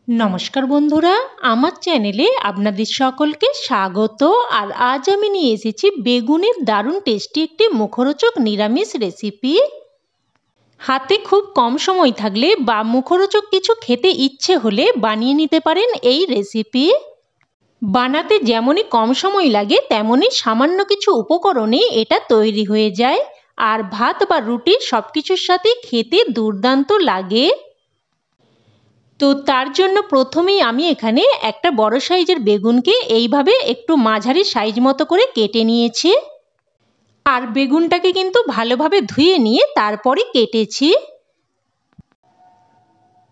নমস্কার বন্ধুরা, আমার চ্যানেলে আপনাদের সকলকে স্বাগত। আর আজ আমি নিয়ে এসেছি বেগুনের দারুণ টেস্টি একটি মুখরোচক নিরামিষ রেসিপি। হাতে খুব কম সময় থাকলে বা মুখরোচক কিছু খেতে ইচ্ছে হলে বানিয়ে নিতে পারেন এই রেসিপি। বানাতে যেমনই কম সময় লাগে তেমনই সামান্য কিছু উপকরণে এটা তৈরি হয়ে যায়। আর ভাত বা রুটি সব কিছুর সাথে খেতে দুর্দান্ত লাগে। তো তার জন্য প্রথমেই আমি এখানে একটা বড় সাইজের বেগুনকে এইভাবে একটু মাঝারি সাইজ মতো করে কেটে নিয়েছি। আর বেগুনটাকে কিন্তু ভালোভাবে ধুয়ে নিয়ে তারপরে কেটেছি।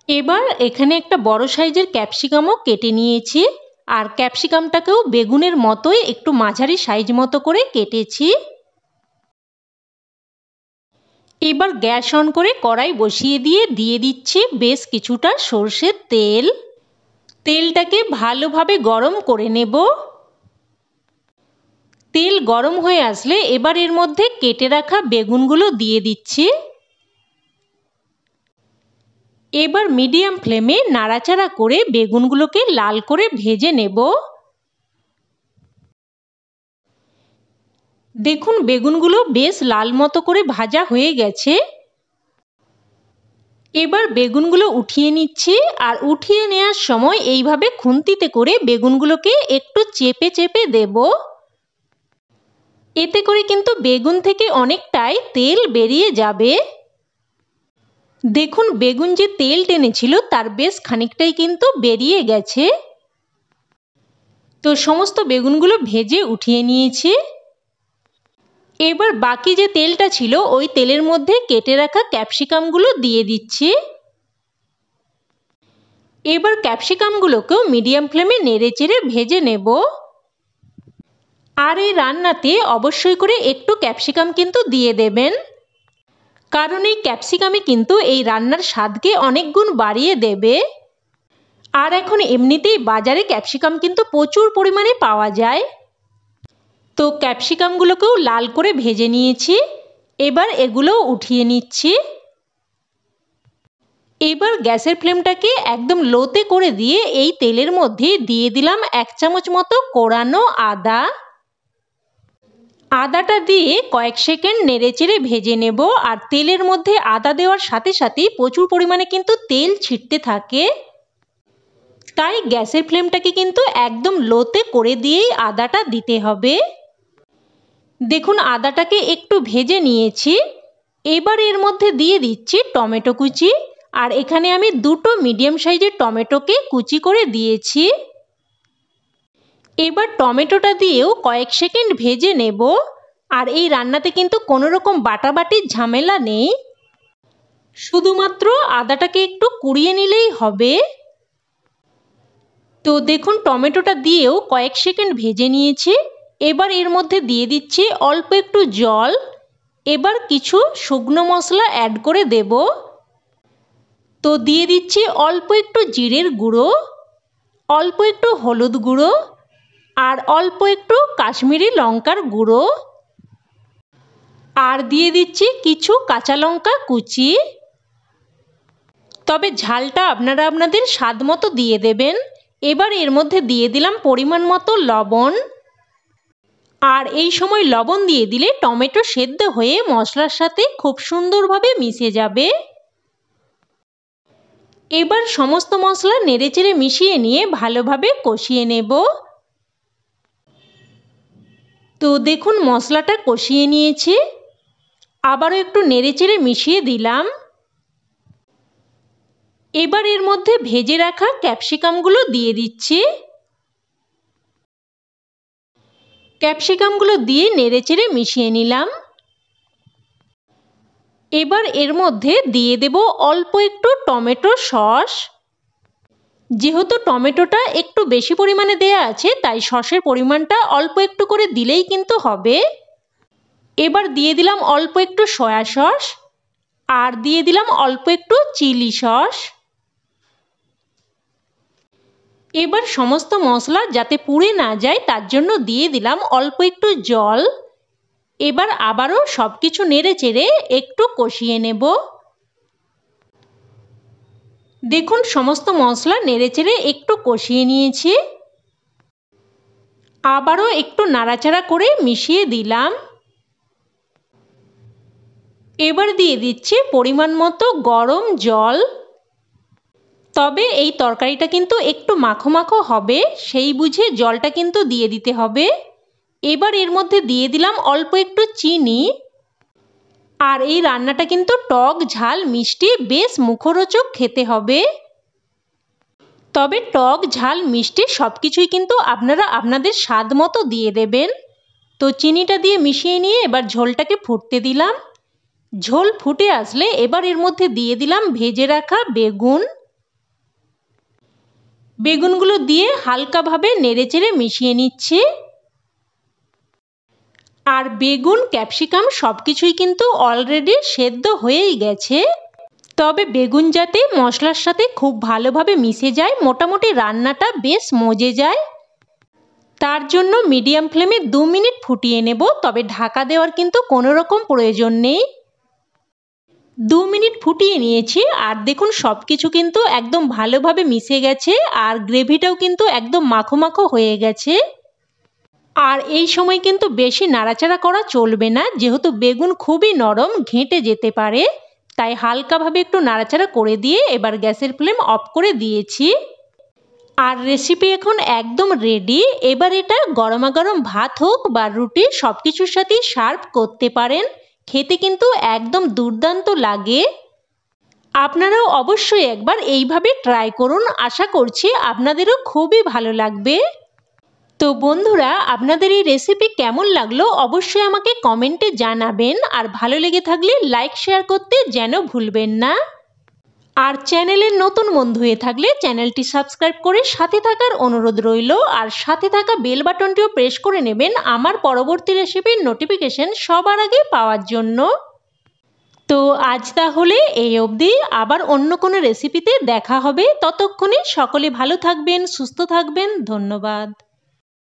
এবার এখানে একটা বড় সাইজের ক্যাপসিকামও কেটে নিয়েছি। আর ক্যাপসিকামটাকেও বেগুনের মতোই একটু মাঝারি সাইজ মতো করে কেটেছি। এবার গ্যাস অন করে কড়াই বসিয়ে দিয়ে দিচ্ছি বেশ কিছুটা সরষের তেল। তেলটাকে ভালোভাবে গরম করে নেব। তেল গরম হয়ে আসলে এবার এর মধ্যে কেটে রাখা বেগুনগুলো দিয়ে দিচ্ছি। এবার মিডিয়াম ফ্লেমে নাড়াচাড়া করে বেগুনগুলোকে লাল করে ভেজে নেব। দেখুন বেগুনগুলো বেশ লাল মতো করে ভাজা হয়ে গেছে। এবার বেগুনগুলো উঠিয়ে নিচ্ছি। আর উঠিয়ে নেওয়ার সময় এইভাবে খুন্তিতে করে বেগুনগুলোকে একটু চেপে চেপে দেব। এতে করে কিন্তু বেগুন থেকে অনেকটাই তেল বেরিয়ে যাবে। দেখুন বেগুন যে তেল টেনেছিল তার বেশ খানিকটাই কিন্তু বেরিয়ে গেছে। তো সমস্ত বেগুনগুলো ভেজে উঠিয়ে নিয়েছি। এবার বাকি যে তেলটা ছিল ওই তেলের মধ্যে কেটে রাখা ক্যাপসিকামগুলো দিয়ে দিচ্ছি। এবার ক্যাপসিকামগুলোকেও মিডিয়াম ফ্লেমে নেড়েচেড়ে ভেজে নেব। আর এই রান্নাতে অবশ্যই করে একটু ক্যাপসিকাম কিন্তু দিয়ে দেবেন, কারণ এই ক্যাপসিকামে কিন্তু এই রান্নার স্বাদকে অনেক গুণ বাড়িয়ে দেবে। আর এখন এমনিতেই বাজারে ক্যাপসিকাম কিন্তু প্রচুর পরিমাণে পাওয়া যায়। তো ক্যাপসিকামগুলোকেও লাল করে ভেজে নিয়েছি। এবার এগুলোও উঠিয়ে নিচ্ছি। এবার গ্যাসের ফ্লেমটাকে একদম লোতে করে দিয়ে এই তেলের মধ্যে দিয়ে দিলাম 1 চামচ মতো কোড়ানো আদা। আদাটা দিয়ে কয়েক সেকেন্ড নেড়েচেড়ে ভেজে নেব। আর তেলের মধ্যে আদা দেওয়ার সাথে সাথেই প্রচুর পরিমাণে কিন্তু তেল ছিটতে থাকে, তাই গ্যাসের ফ্লেমটাকে কিন্তু একদম লোতে করে দিয়েই আদাটা দিতে হবে। দেখুন আদাটাকে একটু ভেজে নিয়েছি। এবার এর মধ্যে দিয়ে দিচ্ছি টমেটো কুচি। আর এখানে আমি দুটো মিডিয়াম সাইজের টমেটোকে কুচি করে দিয়েছি। এবার টমেটোটা দিয়েও কয়েক সেকেন্ড ভেজে নেব। আর এই রান্নাতে কিন্তু কোনো রকম বাটাবাটির ঝামেলা নেই, শুধুমাত্র আদাটাকে একটু কুড়িয়ে নিলেই হবে। তো দেখুন টমেটোটা দিয়েও কয়েক সেকেন্ড ভেজে নিয়েছি। এবার এর মধ্যে দিয়ে দিচ্ছি অল্প একটু জল। এবার কিছু শুকনো মশলা অ্যাড করে দেব। তো দিয়ে দিচ্ছি অল্প একটু জিরের গুঁড়ো, অল্প একটু হলুদ গুঁড়ো, আর অল্প একটু কাশ্মীরি লঙ্কার গুঁড়ো, আর দিয়ে দিচ্ছি কিছু কাঁচা লঙ্কা কুচি। তবে ঝালটা আপনারা আপনাদের স্বাদ মতো দিয়ে দেবেন। এবার এর মধ্যে দিয়ে দিলাম পরিমাণ মতো লবণ। আর এই সময় লবণ দিয়ে দিলে টমেটো সেদ্ধ হয়ে মশলার সাথে খুব সুন্দরভাবে মিশে যাবে। এবার সমস্ত মশলা নেড়েচেড়ে মিশিয়ে নিয়ে ভালোভাবে কষিয়ে নেব। তো দেখুন মশলাটা কষিয়ে নিয়েছি। আবারও একটু নেড়েচেড়ে মিশিয়ে দিলাম। এবার এর মধ্যে ভেজে রাখা ক্যাপসিকামগুলো দিয়ে দিচ্ছি। ক্যাপসিকামগুলো দিয়ে নেড়েচেড়ে মিশিয়ে নিলাম। এবার এর মধ্যে দিয়ে দেব অল্প একটু টমেটো সস। যেহেতু টমেটোটা একটু বেশি পরিমাণে দেয়া আছে তাই সসের পরিমাণটা অল্প একটু করে দিলেই কিন্তু হবে। এবার দিয়ে দিলাম অল্প একটু সয়া সস। আর দিয়ে দিলাম অল্প একটু চিলি সস। এবার সমস্ত মশলা যাতে পুড়ে না যায় তার জন্য দিয়ে দিলাম অল্প একটু জল। এবার আবারও সব কিছু নেড়েচেড়ে একটু কষিয়ে নেব। দেখুন সমস্ত মশলা নেড়েচেড়ে একটু কষিয়ে নিয়েছি। আবারও একটু নাড়াচাড়া করে মিশিয়ে দিলাম। এবার দিয়ে দিচ্ছি পরিমাণ মতো গরম জল। তবে এই তরকারিটা কিন্তু একটু মাখো মাখো হবে, সেই বুঝে জলটা কিন্তু দিয়ে দিতে হবে। এবার এর মধ্যে দিয়ে দিলাম অল্প একটু চিনি। আর এই রান্নাটা কিন্তু টক ঝাল মিষ্টি বেশ মুখরোচক খেতে হবে। তবে টক ঝাল মিষ্টি সব কিছুই কিন্তু আপনারা আপনাদের স্বাদ মতো দিয়ে দেবেন। তো চিনিটা দিয়ে মিশিয়ে নিয়ে এবার ঝোলটাকে ফুটতে দিলাম। ঝোল ফুটে আসলে এবার এর মধ্যে দিয়ে দিলাম ভেজে রাখা বেগুন। বেগুনগুলো দিয়ে হালকাভাবে নেড়েচেড়ে মিশিয়ে নিচ্ছি। আর বেগুন ক্যাপসিকাম সব কিছুই কিন্তু অলরেডি সেদ্ধ হয়েই গেছে। তবে বেগুন যাতে মশলার সাথে খুব ভালোভাবে মিশে যায়, মোটামুটি রান্নাটা বেশ মজে যায়, তার জন্য মিডিয়াম ফ্লেমে 2 মিনিট ফুটিয়ে নেব। তবে ঢাকা দেওয়ার কিন্তু কোনো রকম প্রয়োজন নেই। 2 মিনিট ফুটিয়ে নিয়েছি আর দেখুন সব কিছু কিন্তু একদম ভালোভাবে মিশে গেছে আর গ্রেভিটাও কিন্তু একদম মাখো মাখো হয়ে গেছে। আর এই সময় কিন্তু বেশি নাড়াচাড়া করা চলবে না, যেহেতু বেগুন খুবই নরম, ঘেঁটে যেতে পারে। তাই হালকাভাবে একটু নাড়াচাড়া করে দিয়ে এবার গ্যাসের ফ্লেম অফ করে দিয়েছি। আর রেসিপি এখন একদম রেডি। এবার এটা গরমাগরম ভাত হোক বা রুটি সব কিছুর সাথেই সার্ভ করতে পারেন। খেতে কিন্তু একদম দুর্দান্ত লাগে। আপনারাও অবশ্যই একবার এইভাবে ট্রাই করুন, আশা করছি আপনাদেরও খুবই ভালো লাগবে। তো বন্ধুরা, আপনাদের এই রেসিপি কেমন লাগলো অবশ্যই আমাকে কমেন্টে জানাবেন। আর ভালো লেগে থাকলে লাইক শেয়ার করতে যেন ভুলবেন না। আর চ্যানেলের নতুন বন্ধু হয়ে থাকলে চ্যানেলটি সাবস্ক্রাইব করে সাথে থাকার অনুরোধ রইল। আর সাথে থাকা বেল বাটনটিও প্রেস করে নেবেন আমার পরবর্তী রেসিপির নোটিফিকেশন সবার আগে পাওয়ার জন্য। তো আজ তাহলে এই অবধি, আবার অন্য কোনো রেসিপিতে দেখা হবে। ততক্ষণে সকলে ভালো থাকবেন, সুস্থ থাকবেন। ধন্যবাদ।